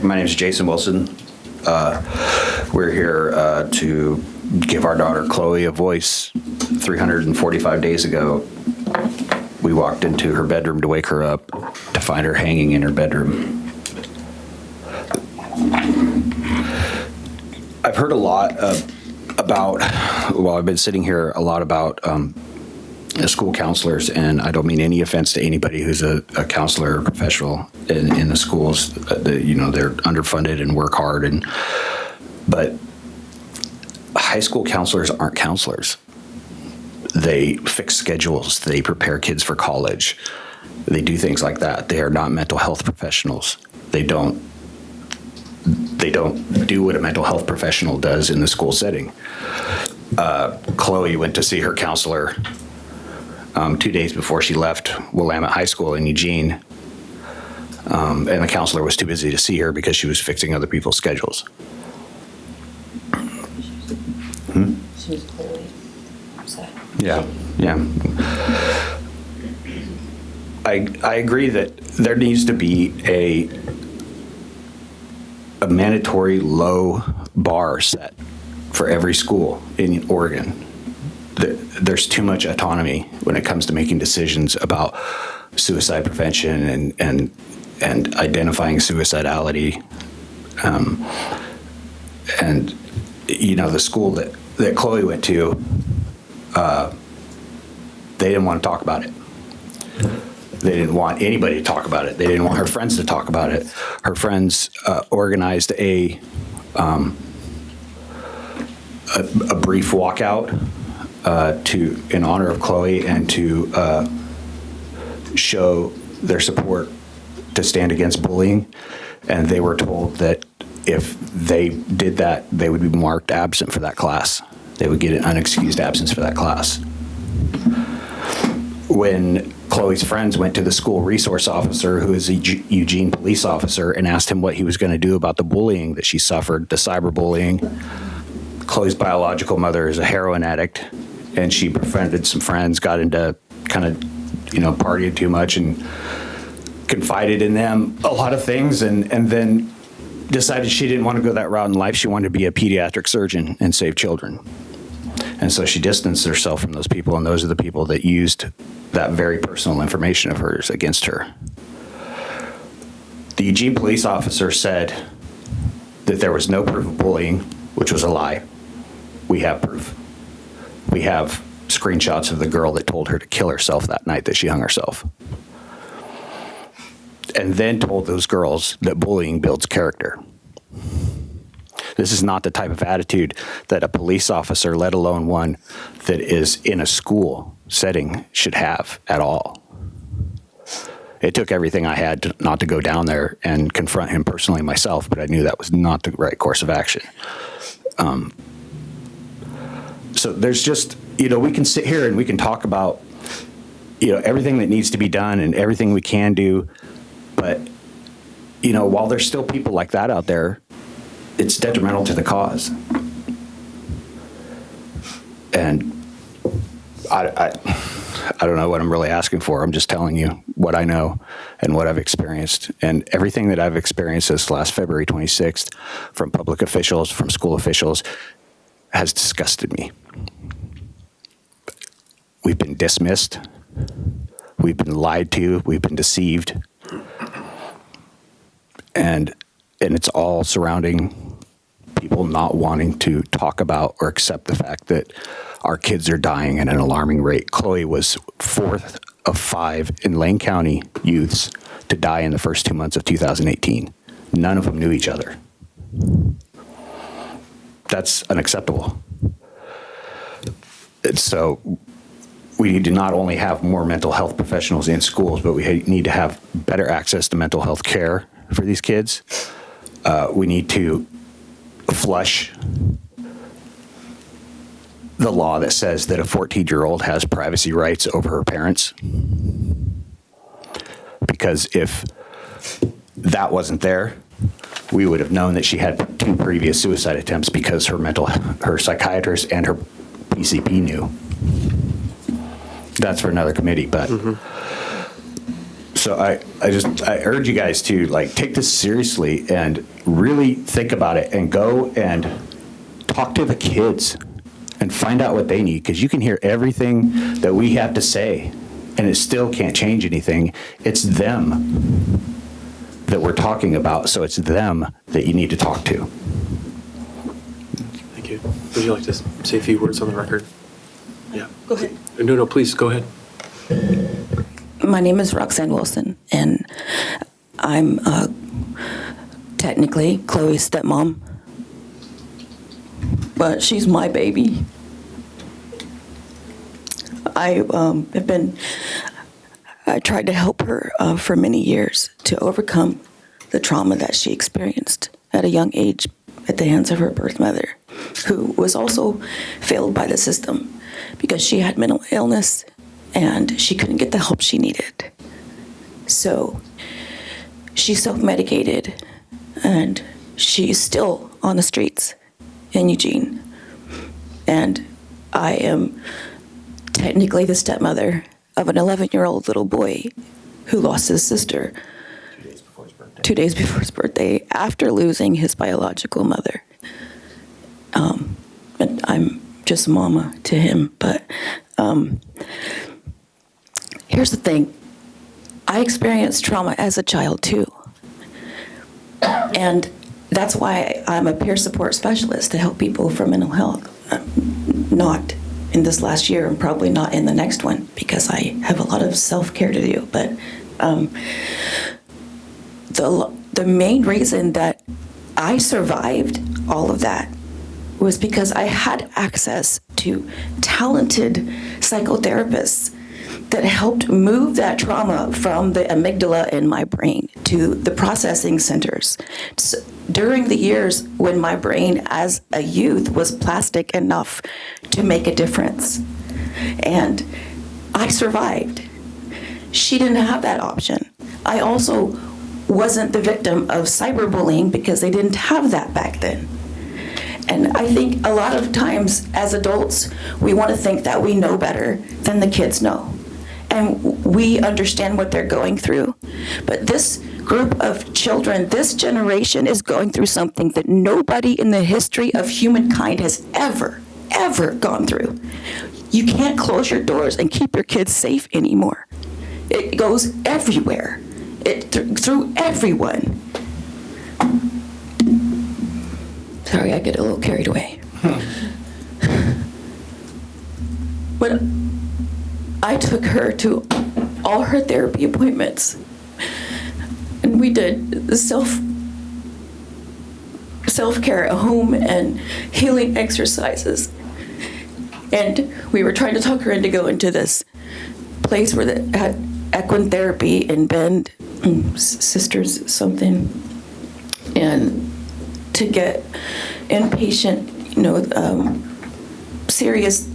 My name is Jason Wilson. We're here to give our daughter Chloe a voice. 345 days ago, we walked into her bedroom to wake her up to find her hanging in her bedroom. I've heard a lot about, well, I've been sitting here a lot about school counselors, and I don't mean any offense to anybody who's a counselor or professional in the schools. They're underfunded and work hard, but high school counselors aren't counselors. They fix schedules. They prepare kids for college. They do things like that. They are not mental health professionals. They don't do what a mental health professional does in the school setting. Chloe went to see her counselor 2 days before she left Willamette High School in Eugene, and the counselor was too busy to see her because she was fixing other people's schedules. She was clearly upset. Yeah. I agree that there needs to be a mandatory low bar set for every school in Oregon. There's too much autonomy when it comes to making decisions about suicide prevention and identifying suicidality. And the school that Chloe went to, they didn't want to talk about it. They didn't want anybody to talk about it. They didn't want her friends to talk about it. Her friends organized a brief walkout in honor of Chloe and to show their support to stand against bullying. And they were told that if they did that, they would be marked absent for that class. They would get an unexcused absence for that class. When Chloe's friends went to the school resource officer, who is a Eugene police officer, and asked him what he was going to do about the bullying that she suffered, the cyberbullying. Chloe's biological mother is a heroin addict, and she befriended some friends, got into kind of, partying too much and confided in them a lot of things, and then decided she didn't want to go that route in life. She wanted to be a pediatric surgeon and save children. And so she distanced herself from those people, and those are the people that used that very personal information of hers against her. The Eugene police officer said that there was no proof of bullying, which was a lie. We have proof. We have screenshots of the girl that told her to kill herself that night that she hung herself. And then told those girls that bullying builds character. This is not the type of attitude that a police officer, let alone one that is in a school setting, should have at all. It took everything I had not to go down there and confront him personally myself, but I knew that was not the right course of action. So there's just, we can sit here and we can talk about, everything that needs to be done and everything we can do, but, while there's still people like that out there, it's detrimental to the cause. And I don't know what I'm really asking for. I'm just telling you what I know and what I've experienced. And everything that I've experienced this last February 26th from public officials, from school officials, has disgusted me. We've been dismissed. We've been lied to. We've been deceived. And it's all surrounding people not wanting to talk about or accept the fact that our kids are dying at an alarming rate. Chloe was 4th of 5 in Lane County youths to die in the first 2 months of 2018. None of them knew each other. That's unacceptable. And so we need to not only have more mental health professionals in schools, but we need to have better access to mental health care for these kids. We need to flush the law that says that a 14-year-old has privacy rights over her parents. Because if that wasn't there, we would have known that she had 2 previous suicide attempts because her psychiatrist and her PCP knew. That's for another committee, but so So I urge you guys to like take this seriously and really think about it and go and talk to the kids and find out what they need, because you can hear everything that we have to say and it still can't change anything. It's them that we're talking about, so it's them that you need to talk to. Thank you. Would you like to say a few words on the record? Yeah. Go ahead. No, please, go ahead. My name is Roxanne Wilson, and I'm technically Chloe's stepmom, but she's my baby. I tried to help her for many years to overcome the trauma that she experienced at a young age at the hands of her birth mother, who was also failed by the system because she had mental illness and she couldn't get the help she needed. So she self-medicated, and she's still on the streets in Eugene. And I am technically the stepmother of an 11-year-old little boy who lost his sister 2 days before his birthday after losing his biological mother. And I'm just mama to him, but here's the thing. I experienced trauma as a child too. And that's why I'm a peer support specialist to help people for mental health. Not in this last year and probably not in the next one, because I have a lot of self-care to do. But the main reason that I survived all of that was because I had access to talented psychotherapists that helped move that trauma from the amygdala in my brain to the processing centers. So during the years when my brain as a youth was plastic enough to make a difference. And I survived. She didn't have that option. I also wasn't the victim of cyberbullying because they didn't have that back then. And I think a lot of times as adults, we want to think that we know better than the kids know. And we understand what they're going through. But this group of children, this generation is going through something that nobody in the history of humankind has ever gone through. You can't close your doors and keep your kids safe anymore. It goes everywhere. Through everyone. Sorry, I get a little carried away. But I took her to all her therapy appointments, and we did self-care at home and healing exercises. And we were trying to talk her into going to this place where they had equine therapy in Bend, Sisters something, and to get inpatient, serious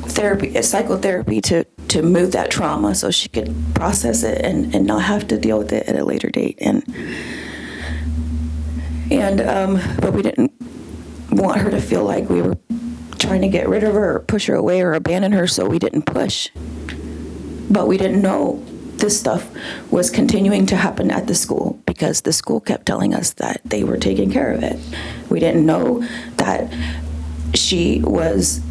therapy, psychotherapy to move that trauma so she could process it and not have to deal with it at a later date. But we didn't want her to feel like we were trying to get rid of her or push her away or abandon her, so we didn't push. But we didn't know this stuff was continuing to happen at the school because the school kept telling us that they were taking care of it. We didn't know that she was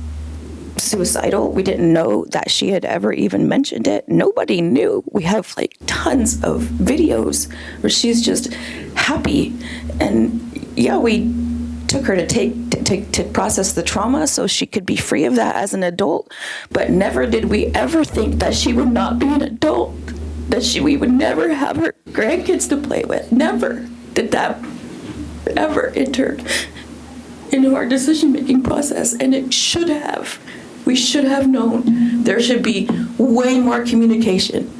suicidal. We didn't know that she had ever even mentioned it. Nobody knew. We have like tons of videos where she's just happy. And yeah, we took her to process the trauma so she could be free of that as an adult, but never did we ever think that she would not be an adult, that we would never have her grandkids to play with. Never did that ever enter into our decision-making process, and it should have. We should have known there should be way more communication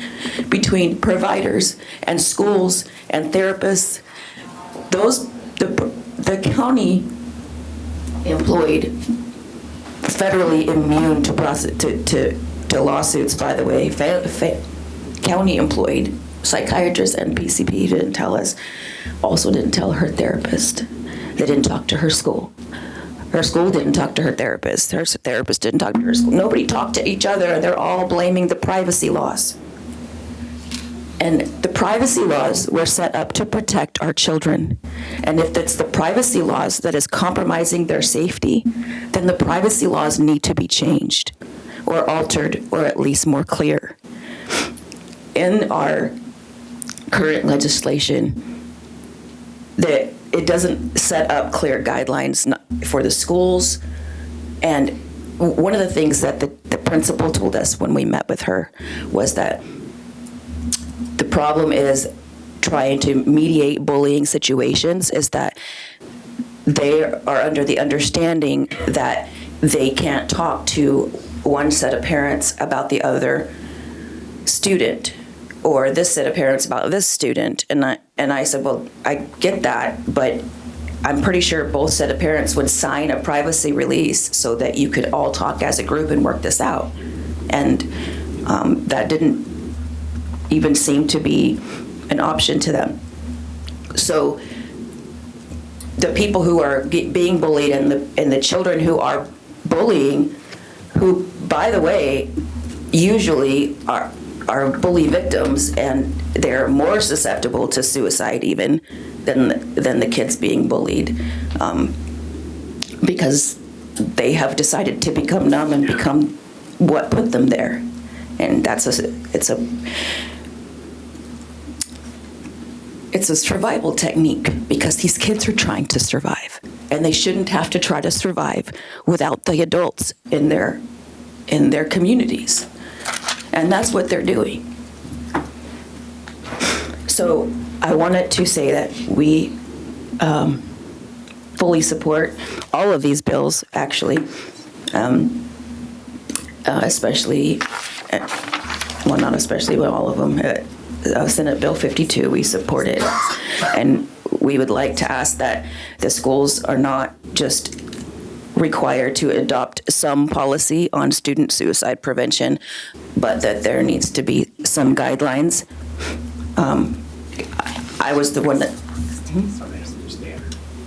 between providers and schools and therapists. The county employed federally immune to lawsuits, by the way. County employed psychiatrists and PCP didn't tell us, also didn't tell her therapist. They didn't talk to her school. Her school didn't talk to her therapist. Her therapist didn't talk to her school. Nobody talked to each other, and they're all blaming the privacy laws. And the privacy laws were set up to protect our children. And if it's the privacy laws that is compromising their safety, then the privacy laws need to be changed or altered or at least more clear. In our current legislation, that it doesn't set up clear guidelines for the schools. And one of the things that the principal told us when we met with her was that the problem is trying to mediate bullying situations is that they are under the understanding that they can't talk to one set of parents about the other student or this set of parents about this student. And I said, well, I get that, but I'm pretty sure both set of parents would sign a privacy release so that you could all talk as a group and work this out. And that didn't even seem to be an option to them. So the people who are being bullied and the children who are bullying, who, by the way, usually are bully victims, and they're more susceptible to suicide even than the kids being bullied, because they have decided to become numb and become what put them there. And it's a survival technique, because these kids are trying to survive, and they shouldn't have to try to survive without the adults in their communities. And that's what they're doing. So I wanted to say that we fully support all of these bills, actually, especially, well, not especially, but all of them. Senate Bill 52, we support it. And we would like to ask that the schools are not just required to adopt some policy on student suicide prevention, but that there needs to be some guidelines. I was the one that,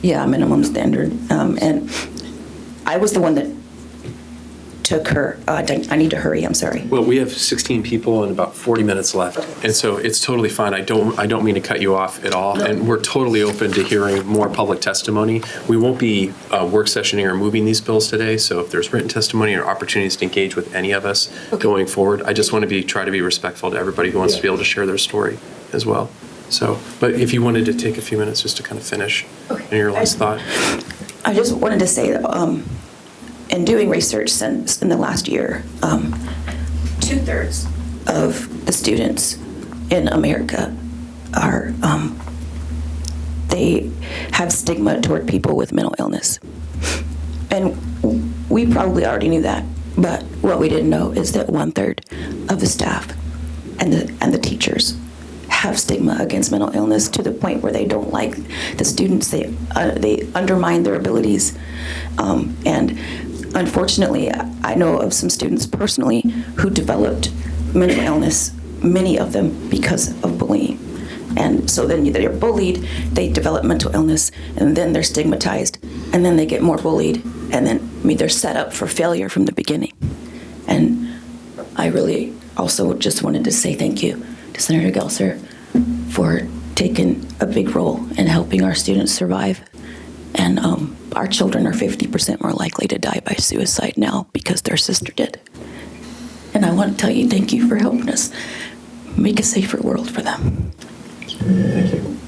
yeah, minimum standard. And I was the one that took her, I need to hurry, I'm sorry. Well, we have 16 people and about 40 minutes left. And so it's totally fine. I don't mean to cut you off at all. No. And we're totally open to hearing more public testimony. We won't be work sessioning or moving these bills today. So if there's written testimony or opportunities to engage with any of us going forward, I just want to try to be respectful to everybody who wants to be able to share their story as well. So, but if you wanted to take a few minutes just to kind of finish in your last thought. I just wanted to say that in doing research since in the last year, 2/3 of the students in America are, they have stigma toward people with mental illness. And we probably already knew that, but what we didn't know is that 1/3 of the staff and the teachers have stigma against mental illness, to the point where they don't like the students, they undermine their abilities, and unfortunately, I know of some students personally who developed mental illness, many of them because of bullying. And so then they're bullied, they develop mental illness, and then they're stigmatized, and then they get more bullied, and then, they're set up for failure from the beginning. And I really also just wanted to say thank you to Senator Gelser for taking a big role in helping our students survive. And our children are 50% more likely to die by suicide now because their sister did. And I want to tell you, thank you for helping us make a safer world for them. Thank you.